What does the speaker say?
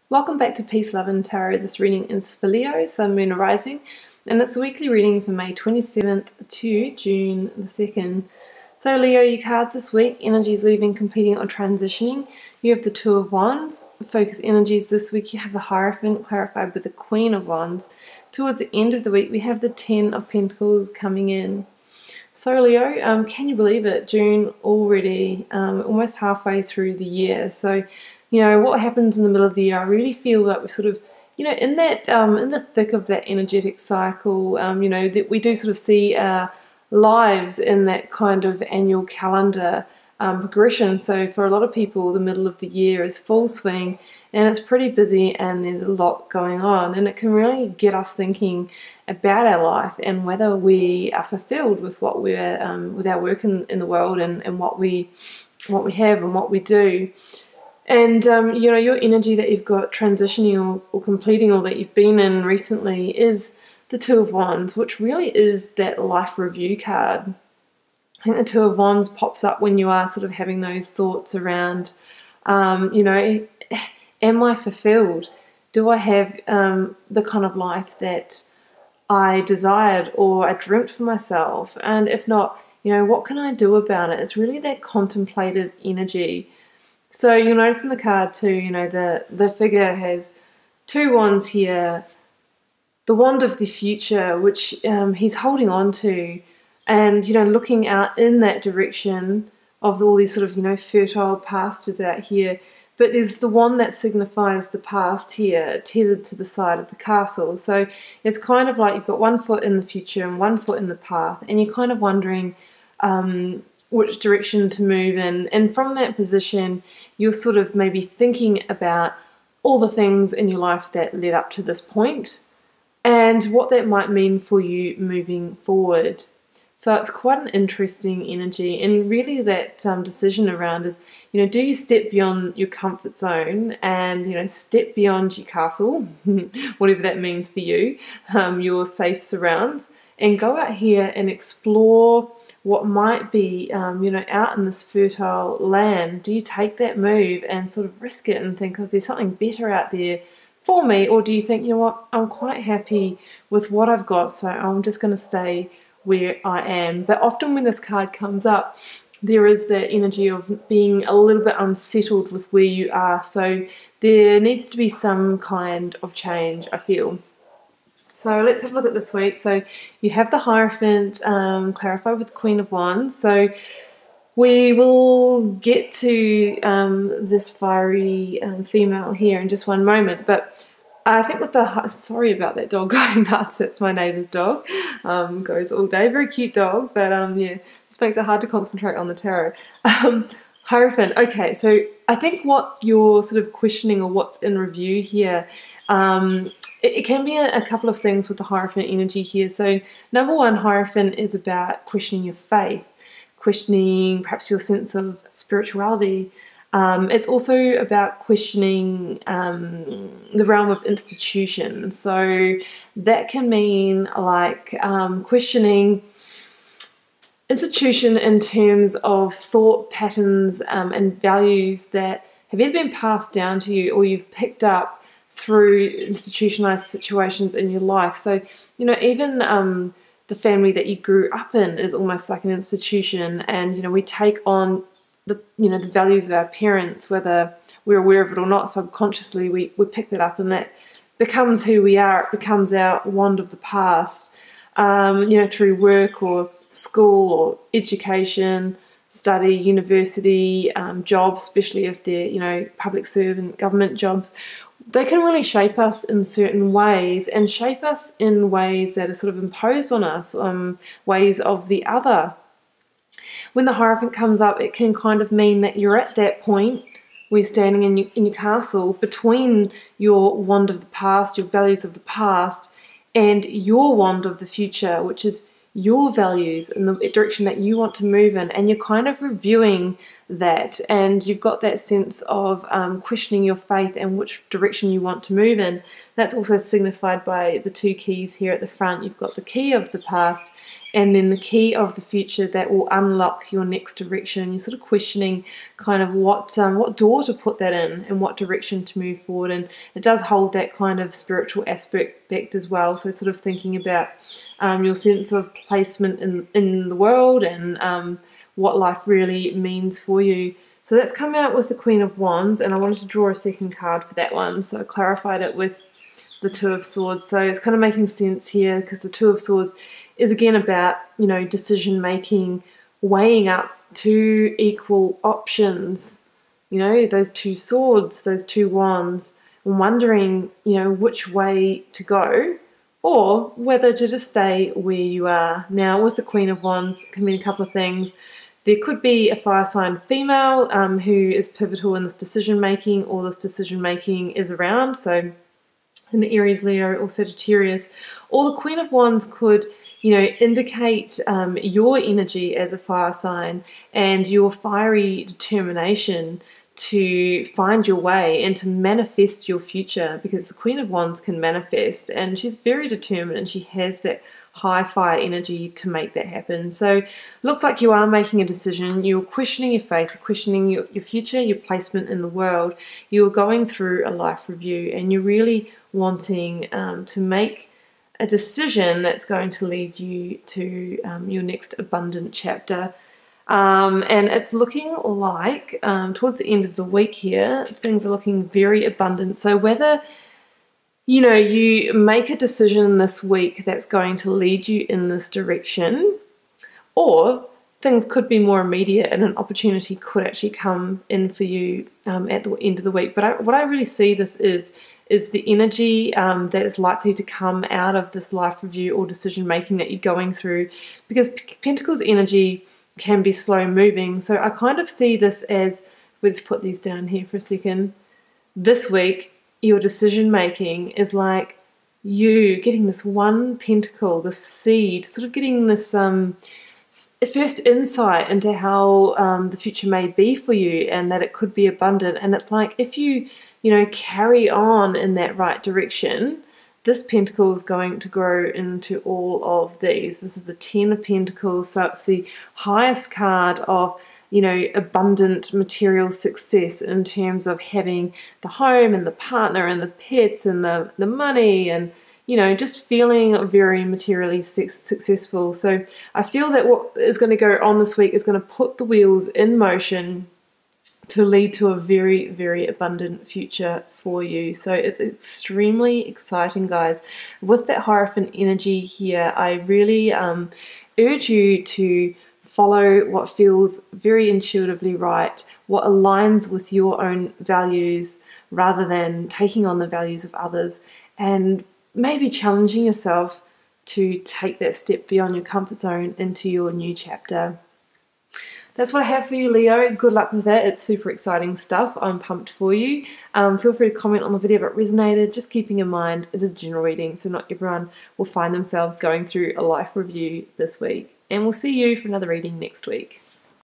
Welcome back to Peace, Love and Tarot. This reading is for Leo, Sun, Moon, Rising, and it's a weekly reading for May 27th to June the 2nd. So Leo, your cards this week, energies leaving, competing or transitioning. You have the Two of Wands. Focus energies this week, you have the Hierophant clarified with the Queen of Wands. Towards the end of the week, we have the Ten of Pentacles coming in. So Leo, can you believe it? June already, almost halfway through the year. So, you know, what happens in the middle of the year, I really feel that we're sort of, you know, in that, in the thick of that energetic cycle, you know, that we do sort of see our lives in that kind of annual calendar progression. So for a lot of people, the middle of the year is full swing and it's pretty busy and there's a lot going on, and it can really get us thinking about our life and whether we are fulfilled with what we're with our work in the world and what we have and what we do. And you know, your energy that you've got transitioning or completing or that you've been in recently is the Two of Wands, which really is that life review card. I think the Two of Wands pops up when you are sort of having those thoughts around, you know, am I fulfilled? Do I have the kind of life that I desired or I dreamt for myself? And if not, you know, what can I do about it? It's really that contemplative energy. So you'll notice in the card too, you know, the figure has two wands here. The wand of the future, which he's holding on to, and, you know, looking out in that direction of all these sort of, you know, fertile pastures out here. But there's the one that signifies the past here, tethered to the side of the castle. So it's kind of like you've got 1 foot in the future and 1 foot in the past, and you're kind of wondering which direction to move in. And from that position, you're sort of maybe thinking about all the things in your life that led up to this point and what that might mean for you moving forward. So it's quite an interesting energy, and really that decision around is, you know, do you step beyond your comfort zone and, you know, step beyond your castle, whatever that means for you, your safe surrounds, and go out here and explore what might be, you know, out in this fertile land? Do you take that move and sort of risk it and think, oh, there's something better out there for me? Or do you think, you know what, I'm quite happy with what I've got, so I'm just going to stay where I am? But often when this card comes up, there is that energy of being a little bit unsettled with where you are. So there needs to be some kind of change, I feel. So let's have a look at this week. So you have the Hierophant clarified with the Queen of Wands. So we will get to this fiery female here in just one moment. But I think with the, sorry about that dog going nuts, that's my neighbour's dog, goes all day, very cute dog, but yeah, this makes it hard to concentrate on the tarot. Hierophant, okay, so I think what you're sort of questioning or what's in review here, it can be a couple of things with the Hierophant energy here. So number one, Hierophant is about questioning your faith, questioning perhaps your sense of spirituality. It's also about questioning the realm of institution. So that can mean like questioning institution in terms of thought patterns and values that have either been passed down to you or you've picked up through institutionalized situations in your life. So, you know, even the family that you grew up in is almost like an institution, and, you know, we take on the, you know, the values of our parents, whether we're aware of it or not. Subconsciously we pick that up, and that becomes who we are. It becomes our wand of the past, you know, through work or school or education, study, university, jobs, especially if they're, you know, public servant, government jobs. They can really shape us in certain ways, and shape us in ways that are sort of imposed on us, ways of the other. When the Hierophant comes up, it can kind of mean that you're at that point where you're standing in your castle between your wand of the past, your values of the past, and your wand of the future, which is your values and the direction that you want to move in, and you're kind of reviewing that, and you've got that sense of questioning your faith and which direction you want to move in. That's also signified by the two keys here at the front. You've got the key of the past and then the key of the future that will unlock your next direction. You're sort of questioning kind of what door to put that in and what direction to move forward. And it does hold that kind of spiritual aspect as well. So sort of thinking about your sense of placement in the world and what life really means for you. So that's come out with the Queen of Wands, and I wanted to draw a second card for that one. So I clarified it with the Two of Swords. So it's kind of making sense here because the Two of Swords is again about, you know, decision making, weighing up two equal options, you know, those two swords, those two wands, and wondering, you know, which way to go or whether to just stay where you are. Now with the Queen of Wands can mean a couple of things. There could be a fire sign female who is pivotal in this decision making, or this decision making is around. So in Aries, Leo, or Sagittarius. Or the Queen of Wands could, you know, indicate your energy as a fire sign and your fiery determination to find your way and to manifest your future, because the Queen of Wands can manifest and she's very determined and she has that high fire energy to make that happen. So looks like you are making a decision. You're questioning your faith, questioning your future, your placement in the world. You're going through a life review and you're really wanting to make a decision that's going to lead you to your next abundant chapter. And it's looking like towards the end of the week here, things are looking very abundant. So whether, you know, you make a decision this week that's going to lead you in this direction, or things could be more immediate and an opportunity could actually come in for you at the end of the week. But what I really see this is the energy that is likely to come out of this life review or decision making that you're going through, because Pentacles energy can be slow moving. So I kind of see this as, let's put these down here for a second. This week, your decision making is like you getting this one pentacle, this seed, sort of getting this first insight into how the future may be for you and that it could be abundant. And it's like if you know, carry on in that right direction, this pentacle is going to grow into all of these. This is the Ten of Pentacles, so it's the highest card of, you know, abundant material success in terms of having the home and the partner and the pets and the money and, you know, just feeling very materially successful. So I feel that what is going to go on this week is going to put the wheels in motion to lead to a very, very abundant future for you. So it's extremely exciting, guys. With that Hierophant energy here, I really urge you to follow what feels very intuitively right, what aligns with your own values, rather than taking on the values of others, and maybe challenging yourself to take that step beyond your comfort zone into your new chapter. That's what I have for you, Leo. Good luck with that. It's super exciting stuff. I'm pumped for you. Feel free to comment on the video if it resonated. Just keeping in mind, it is general reading, so not everyone will find themselves going through a life review this week. And we'll see you for another reading next week.